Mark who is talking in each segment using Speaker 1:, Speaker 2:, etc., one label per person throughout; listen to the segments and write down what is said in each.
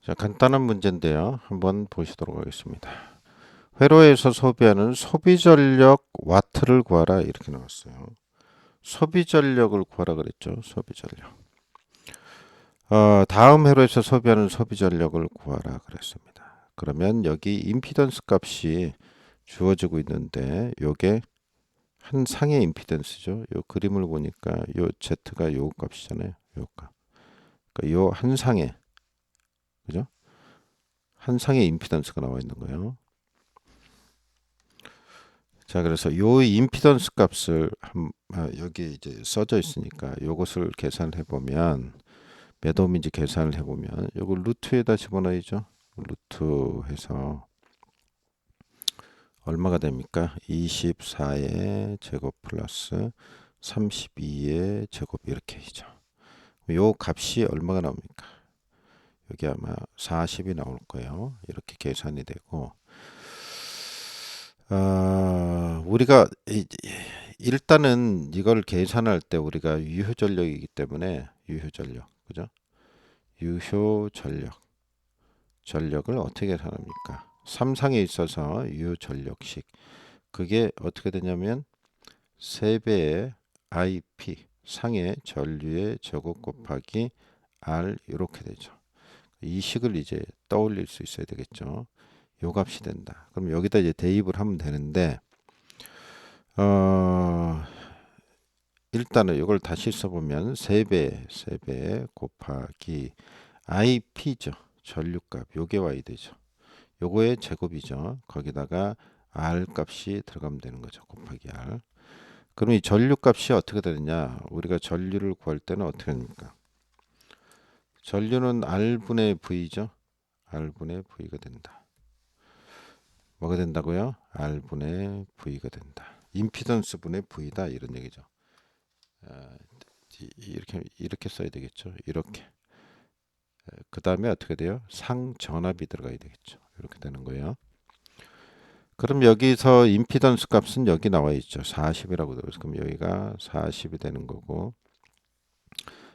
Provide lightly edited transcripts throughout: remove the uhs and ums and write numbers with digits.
Speaker 1: 자, 간단한 문제인데요. 한번 보시도록 하겠습니다. 회로에서 소비하는 소비 전력 와트를 구하라 이렇게 나왔어요. 소비 전력을 구하라 그랬죠. 소비 전력. 다음 회로에서 소비하는 소비 전력을 구하라 그랬습니다. 그러면 여기 임피던스 값이 주어지고 있는데 요게 한 상의 임피던스죠. 요 그림을 보니까 요 Z가 요 값이잖아요. 요 값. 그러니까 요 한 상의, 그죠? 한 상의 임피던스가 나와 있는 거예요. 자, 그래서 요 임피던스 값을 여기 이제 써져 있으니까 요것을 계산해 보면 몇 옴인지 계산을 해 보면 요걸 루트에다 집어넣이죠. 루트 해서 얼마가 됩니까? 24의 제곱 플러스 32의 제곱 이렇게 이죠. 요 값이 얼마가 나옵니까? 여기 아마 40이 나올 거예요. 이렇게 계산이 되고 우리가 일단은 이걸 계산할 때 우리가 유효전력이기 때문에 유효전력, 그죠? 유효전력, 전력을 어떻게 계산합니까? 3상에 있어서 유효전력식, 그게 어떻게 되냐면 3배의 IP, 상의 전류의 제곱 곱하기 R 이렇게 되죠. 이 식을 이제 떠올릴 수 있어야 되겠죠. 요 값이 된다. 그럼 여기다 이제 대입을 하면 되는데 어, 일단은 이걸 다시 써보면 3배 곱하기 IP죠. 전류값 요게 와야 되죠. 요거의 제곱이죠. 거기다가 R 값이 들어가면 되는 거죠. 곱하기 R. 그럼 이 전류값이 어떻게 되느냐? 우리가 전류를 구할 때는 어떻게 합니까? 전류는 R분의 V죠. R분의 V가 된다. 뭐가 된다고요? R분의 V가 된다. 임피던스 분의 V다 이런 얘기죠. 이렇게 써야 되겠죠. 이렇게. 그 다음에 어떻게 돼요? 상전압이 들어가야 되겠죠. 이렇게 되는 거예요. 그럼 여기서 임피던스 값은 여기 나와 있죠. 40이라고 들어서 그럼 여기가 40이 되는 거고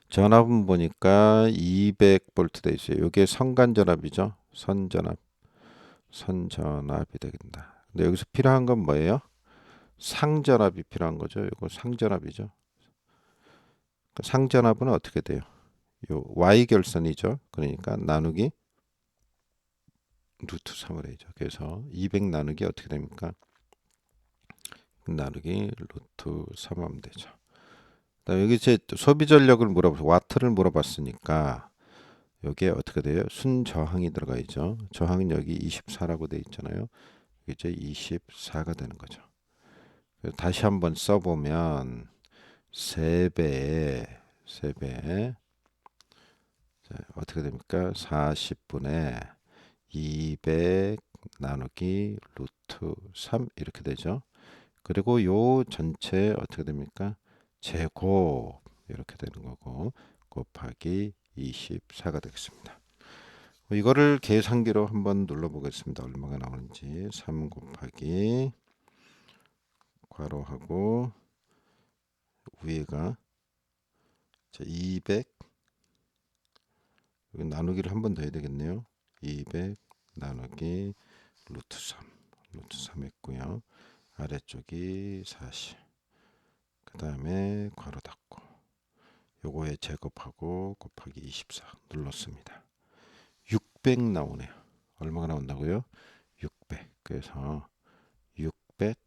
Speaker 1: 전압은 보니까 200V 돼 있어요. 이게 선간전압이죠. 선전압이 되겠다. 근데 여기서 필요한 건 뭐예요? 상전압이 필요한 거죠. 이거 상전압이죠. 상전압은 어떻게 돼요? 요 y 결선이죠. 그러니까 나누기 루트 3을 해죠. 그래서 200 나누기 어떻게 됩니까? 나누기 루트 3 하면 되죠. 그다음에 여기 제 소비 전력을 와트를 물어봤으니까 여기에 어떻게 돼요? 순저항이 들어가 있죠. 저항은 여기 24라고 돼 있잖아요. 이제 24가 되는 거죠. 그래서 다시 한번 써보면 3배 자, 어떻게 됩니까? 40분의 200 나누기 루트 3 이렇게 되죠. 그리고 요 전체 어떻게 됩니까? 제곱 이렇게 되는 거고 곱하기 24가 되겠습니다. 이거를 계산기로 한번 눌러보겠습니다. 얼마가 나오는지 3 곱하기 괄호하고 위에가 200 나누기를 한 번 더 해야 되겠네요. 200 나누기 루트 3 했고요. 아래쪽이 40. 그 다음에 괄호 닫고 요거에 제곱하고 곱하기 24 눌렀습니다. 600 나오네요. 얼마가 나온다고요? 600. 그래서 600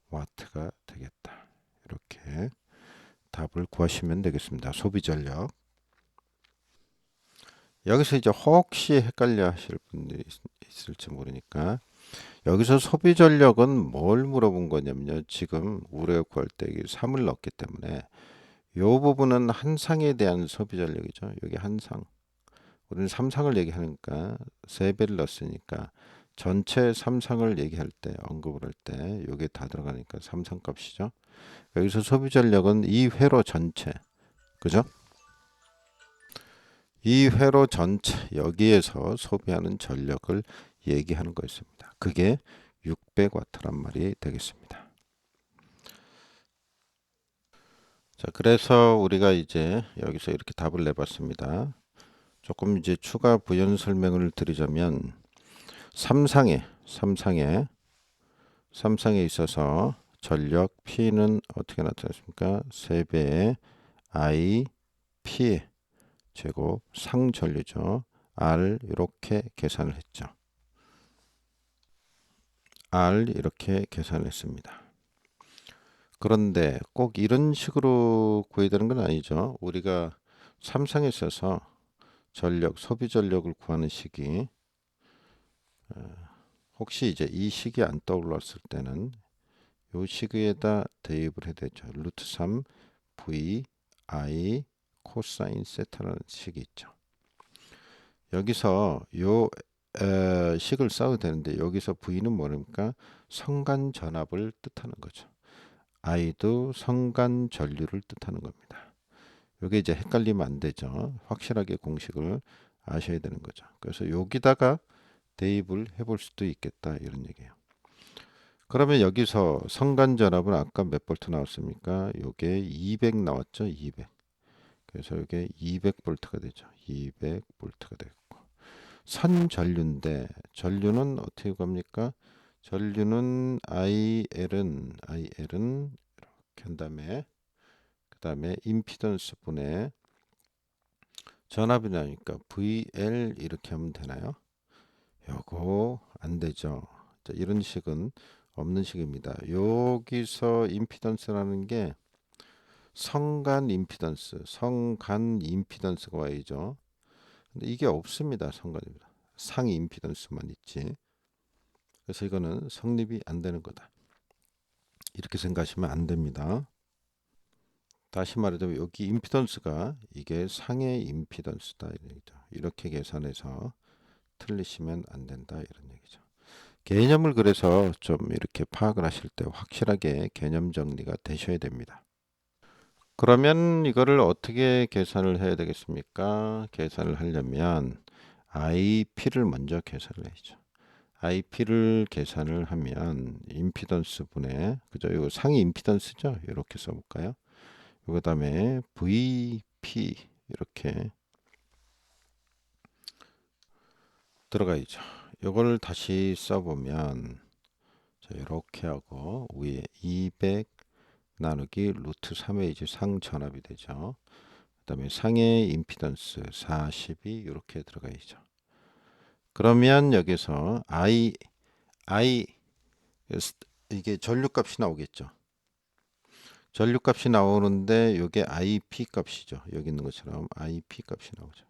Speaker 1: 와트가 되겠다. 이렇게 답을 구하시면 되겠습니다. 소비 전력. 여기서 이제 혹시 헷갈려 하실 분들이 있을지 모르니까 여기서 소비 전력은 뭘 물어본 거냐면요. 지금 우리가 구할 때 3을 넣었기 때문에 이 부분은 한 상에 대한 소비 전력이죠. 여기 한 상. 우리는 3상을 얘기하니까 3배를 넣었으니까 전체 3상을 얘기할 때 언급을 할 때 이게 다 들어가니까 3상 값이죠. 여기서 소비 전력은 이 회로 전체. 그죠? 이 회로 전체 여기에서 소비하는 전력을 얘기하는 거였습니다. 그게 600와트란 말이 되겠습니다. 자, 그래서 우리가 이제 여기서 이렇게 답을 내봤습니다. 조금 이제 추가 부연 설명을 드리자면 삼상에 있어서 전력 P는 어떻게 나타났습니까? 3배의 I P 제곱 상전류죠. R 이렇게 계산을 했죠. R 이렇게 계산을 했습니다. 그런데 꼭 이런 식으로 구해야 되는 건 아니죠. 우리가 삼상에 있어서 소비 전력을 구하는 식이 혹시 이제 이 식이 안 떠올랐을 때는 요 식에다 대입을 해야 되죠. 루트 3 V I 코사인 세타라는 식이 있죠. 여기서 요 식을 써도 되는데 여기서 V는 뭐랍니까? 성간 전압을 뜻하는 거죠. I도 성간 전류를 뜻하는 겁니다. 요게 이제 헷갈리면 안 되죠. 확실하게 공식을 아셔야 되는 거죠. 그래서 여기다가 대입을 해볼 수도 있겠다 이런 얘기예요. 그러면 여기서 성간 전압은 아까 몇 볼트 나왔습니까? 요게 200 나왔죠. 200. 그래서 이게 200볼트가 되죠. 200볼트가 되고 선전류인데 전류는 어떻게 구합니까? 전류는 IL은 이렇게 한 다음에 그 다음에 임피던스 분의 전압이 나니까 VL 이렇게 하면 되나요? 요거 안 되죠. 자, 이런 식은 없는 식입니다. 여기서 임피던스라는 게 성간 임피던스가 와야죠. 근데 이게 없습니다. 성간입니다. 상 임피던스만 있지. 그래서 이거는 성립이 안 되는 거다. 이렇게 생각하시면 안 됩니다. 다시 말하자면 여기 임피던스가 이게 상의 임피던스다 이런 얘기죠. 이렇게 계산해서 틀리시면 안 된다 이런 얘기죠. 개념을 그래서 좀 이렇게 파악을 하실 때 확실하게 개념 정리가 되셔야 됩니다. 그러면 이거를 어떻게 계산을 해야 되겠습니까? 계산을 하려면 IP를 먼저 계산을 해야죠. IP를 계산을 하면 임피던스 분의 그죠? 이거 상위 임피던스죠? 이렇게 써볼까요? 그 다음에 VP 이렇게 들어가야죠. 이걸 다시 써보면 자, 이렇게 하고 위에 200 나누기 루트 3의 이제 상전압이 되죠. 그 다음에 상의 임피던스 40이 이렇게 들어가야죠. 그러면 여기서 I 이게 전류값이 나오겠죠. 전류값이 나오는데 이게 IP 값이죠. 여기 있는 것처럼 IP 값이 나오죠.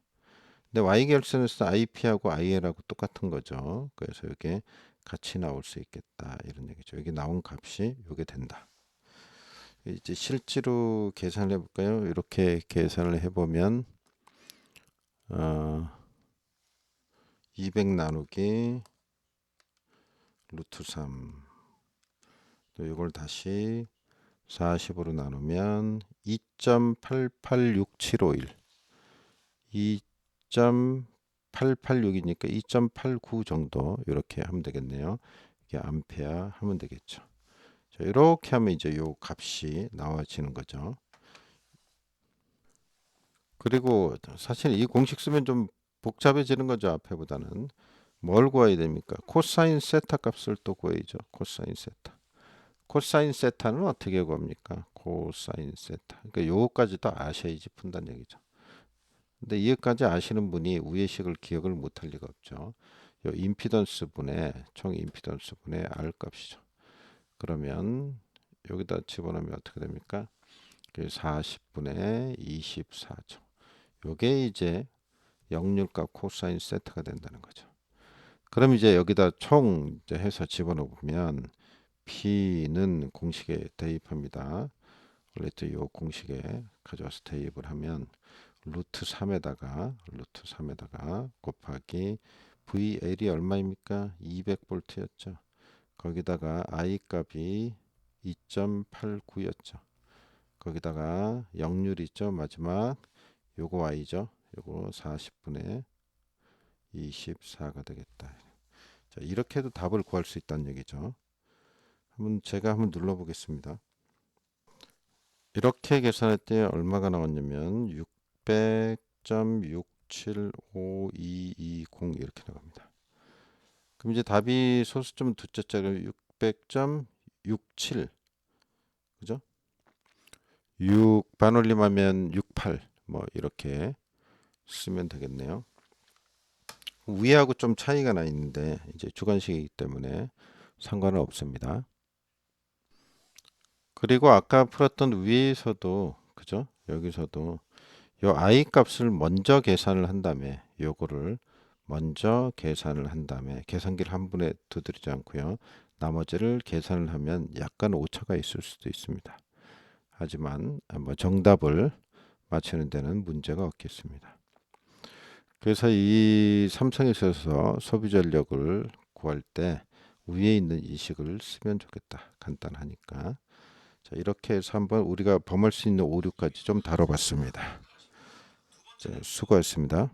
Speaker 1: 근데 Y-결선에서 IP하고 IL하고 똑같은 거죠. 그래서 이게 같이 나올 수 있겠다 이런 얘기죠. 여기 나온 값이 이게 된다. 이제 실제로 계산을 해볼까요? 이렇게 계산을 해보면 200 나누기 루트 3 또 이걸 다시 40으로 나누면 2.886751 2.886이니까 2.89 정도 이렇게 하면 되겠네요. 이게 암페어 하면 되겠죠. 자, 이렇게 하면 이제 요 값이 나와지는 거죠. 그리고 사실 이 공식 쓰면 좀 복잡해지는 거죠. 앞에보다는. 뭘 구해야 됩니까? 코사인 세타 값을 또 구해야죠. 코사인 세타. 코사인 세타는 어떻게 구합니까? 코사인 세타. 그러니까 요거까지도 아셔야지 푼다는 얘기죠. 근데 이것까지 아시는 분이 위의 식을 기억을 못할 리가 없죠. 요 임피던스 분의 총 임피던스 분의 R 값이죠. 그러면 여기다 집어넣으면 어떻게 됩니까? 40분의 24죠. 요게 이제 역률값 코사인 세타가 된다는 거죠. 그럼 이제 여기다 총 이제 해서 집어넣으면 P는 공식에 대입합니다. 원래 또 이 공식에 가져와서 대입을 하면 루트 3에다가 곱하기 VL이 얼마입니까? 200볼트였죠. 거기다가 I 값이 2.89였죠. 거기다가 역률 있죠. 마지막 요거 Y죠. 요거 40분의 24가 되겠다. 자, 이렇게 해도 답을 구할 수 있다는 얘기죠. 제가 한번 눌러 보겠습니다. 이렇게 계산할 때 얼마가 나왔냐면 600.67 675,220 이렇게 나갑니다. 그럼 이제 답이 소수점 두째 자리 600.67 그죠? 6 반올림하면 68 뭐 이렇게 쓰면 되겠네요. 위하고 좀 차이가 나 있는데 이제 주관식이기 때문에 상관은 없습니다. 그리고 아까 풀었던 위에서도 그죠? 여기서도 요 i 값을 먼저 계산을 한 다음에 요거를 먼저 계산을 한 다음에 계산기를 한 번에 두드리지 않고요. 나머지를 계산을 하면 약간 오차가 있을 수도 있습니다. 하지만 뭐 정답을 맞추는 데는 문제가 없겠습니다. 그래서 이 삼성에 있어서 소비 전력을 구할 때 위에 있는 이 식을 쓰면 좋겠다. 간단하니까. 자, 이렇게 해서 한번 우리가 범할 수 있는 오류까지 좀 다뤄봤습니다. 자, 수고하셨습니다.